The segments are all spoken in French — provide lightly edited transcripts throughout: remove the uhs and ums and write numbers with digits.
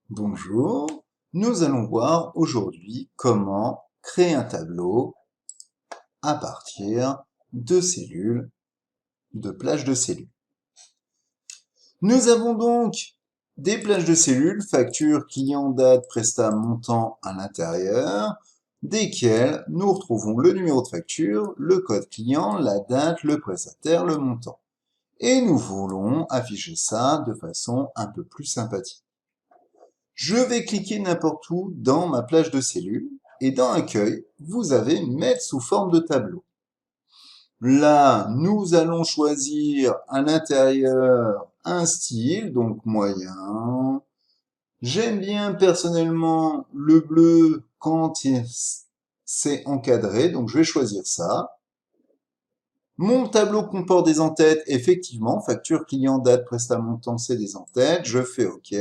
Bonjour, nous allons voir aujourd'hui comment créer un tableau à partir de cellules, de plages de cellules. Nous avons donc des plages de cellules, facture, client, date, prestat, montant à l'intérieur, desquelles nous retrouvons le numéro de facture, le code client, la date, le prestataire, le montant. Et nous voulons afficher ça de façon un peu plus sympathique. Je vais cliquer n'importe où dans ma plage de cellules et dans Accueil, vous avez Mettre sous forme de tableau. Là, nous allons choisir à l'intérieur un style, donc moyen. J'aime bien personnellement le bleu quand c'est encadré, donc je vais choisir ça. Mon tableau comporte des en-têtes, effectivement, facture, client, date, prestat, montant, c'est des en-têtes, je fais OK.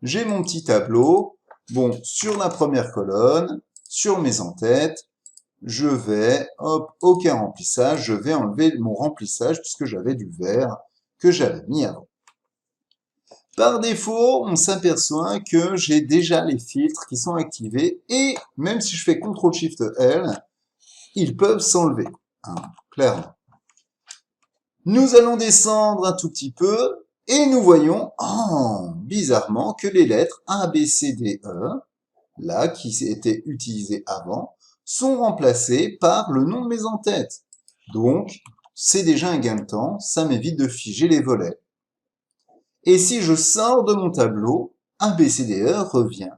J'ai mon petit tableau. Bon, sur la première colonne, sur mes en-têtes, je vais, hop, aucun remplissage, je vais enlever mon remplissage puisque j'avais du vert que j'avais mis avant. Par défaut, on s'aperçoit que j'ai déjà les filtres qui sont activés et même si je fais CTRL-SHIFT-L, ils peuvent s'enlever, hein, clairement. Nous allons descendre un tout petit peu et nous voyons, bizarrement, que les lettres A, B, C, D, E, là, qui étaient utilisées avant, sont remplacées par le nom de mes en-têtes. Donc, c'est déjà un gain de temps, ça m'évite de figer les volets. Et si je sors de mon tableau, A, B, C, D, E revient.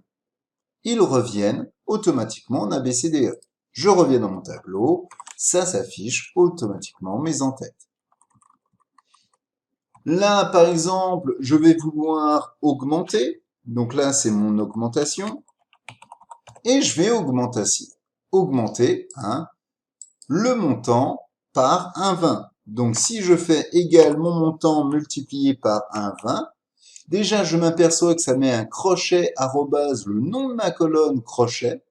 Ils reviennent automatiquement en A, B, C, D, E. Je reviens dans mon tableau, ça s'affiche automatiquement mes en-têtes. Là, par exemple, je vais vouloir augmenter. Donc là, c'est mon augmentation. Et je vais augmenter le montant par 1,20. Donc si je fais égal mon montant multiplié par 1,20, déjà je m'aperçois que ça met un crochet arrobase le nom de ma colonne crochet.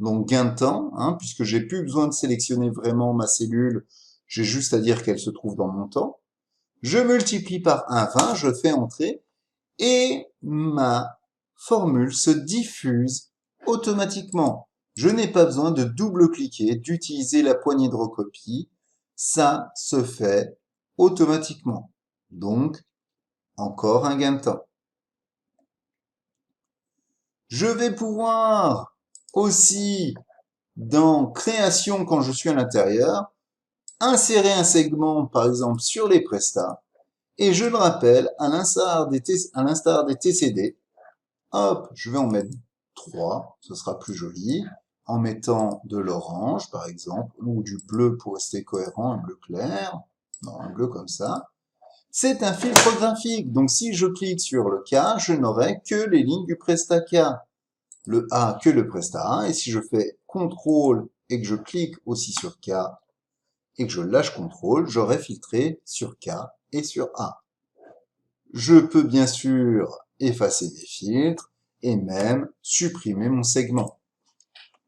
Donc gain de temps, puisque j'ai plus besoin de sélectionner vraiment ma cellule, j'ai juste à dire qu'elle se trouve dans mon temps. Je multiplie par 1,20, je fais entrer, et ma formule se diffuse automatiquement. Je n'ai pas besoin de double-cliquer, d'utiliser la poignée de recopie. Ça se fait automatiquement. Donc, encore un gain de temps. Je vais pouvoir aussi, dans Création, quand je suis à l'intérieur, insérer un segment, par exemple, sur les prestats. Et je le rappelle, à l'instar des TCD, hop, je vais en mettre 3, ce sera plus joli, en mettant de l'orange, par exemple, ou du bleu pour rester cohérent, un bleu clair, non, un bleu comme ça. C'est un filtre graphique, donc si je clique sur le K, je n'aurai que les lignes du prestat K, le A que le prestat A, et si je fais CTRL et que je clique aussi sur K, et que je lâche CTRL, j'aurai filtré sur K et sur A. Je peux bien sûr effacer mes filtres et même supprimer mon segment.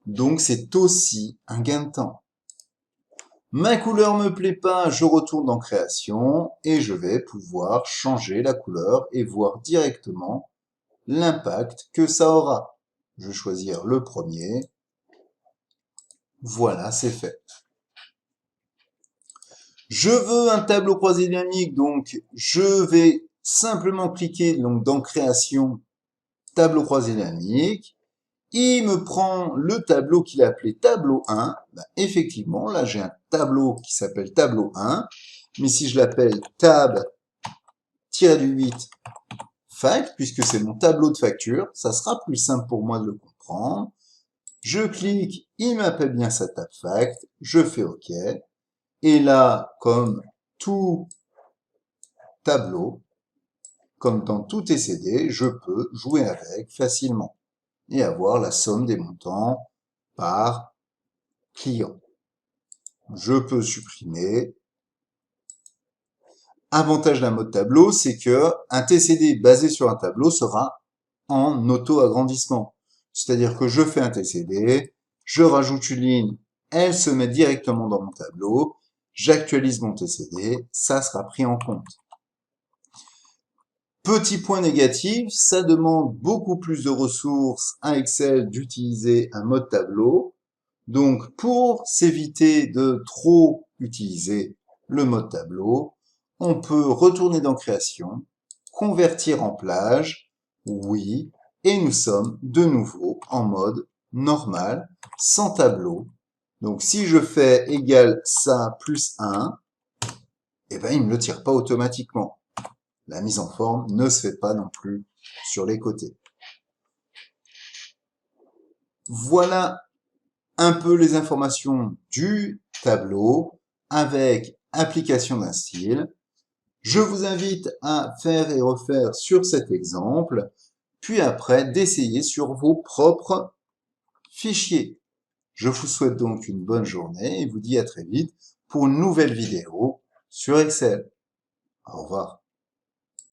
Donc c'est aussi un gain de temps. Ma couleur me plaît pas, je retourne dans Création et je vais pouvoir changer la couleur et voir directement l'impact que ça aura. Je vais choisir le premier. Voilà, c'est fait. Je veux un tableau croisé dynamique, donc je vais simplement cliquer donc, dans Création, tableau croisé dynamique. Il me prend le tableau qu'il a appelé tableau 1. Ben, effectivement, là j'ai un tableau qui s'appelle tableau 1. Mais si je l'appelle tab-8 fact, puisque c'est mon tableau de facture, ça sera plus simple pour moi de le comprendre. Je clique, il m'appelle bien sa tab fact, je fais OK. Et là, comme tout tableau, comme dans tout TCD, je peux jouer avec facilement et avoir la somme des montants par client. Je peux supprimer. Avantage d'un mode tableau, c'est que un TCD basé sur un tableau sera en auto-agrandissement. C'est-à-dire que je fais un TCD, je rajoute une ligne, elle se met directement dans mon tableau, j'actualise mon TCD, ça sera pris en compte. Petit point négatif, ça demande beaucoup plus de ressources à Excel d'utiliser un mode tableau. Donc, pour s'éviter de trop utiliser le mode tableau, on peut retourner dans Création, convertir en plage, oui, et nous sommes de nouveau en mode normal, sans tableau. Donc, si je fais égal ça plus 1, eh ben, il ne me le tire pas automatiquement. La mise en forme ne se fait pas non plus sur les côtés. Voilà un peu les informations du tableau avec application d'un style. Je vous invite à faire et refaire sur cet exemple, puis après d'essayer sur vos propres fichiers. Je vous souhaite donc une bonne journée et vous dis à très vite pour une nouvelle vidéo sur Excel. Au revoir.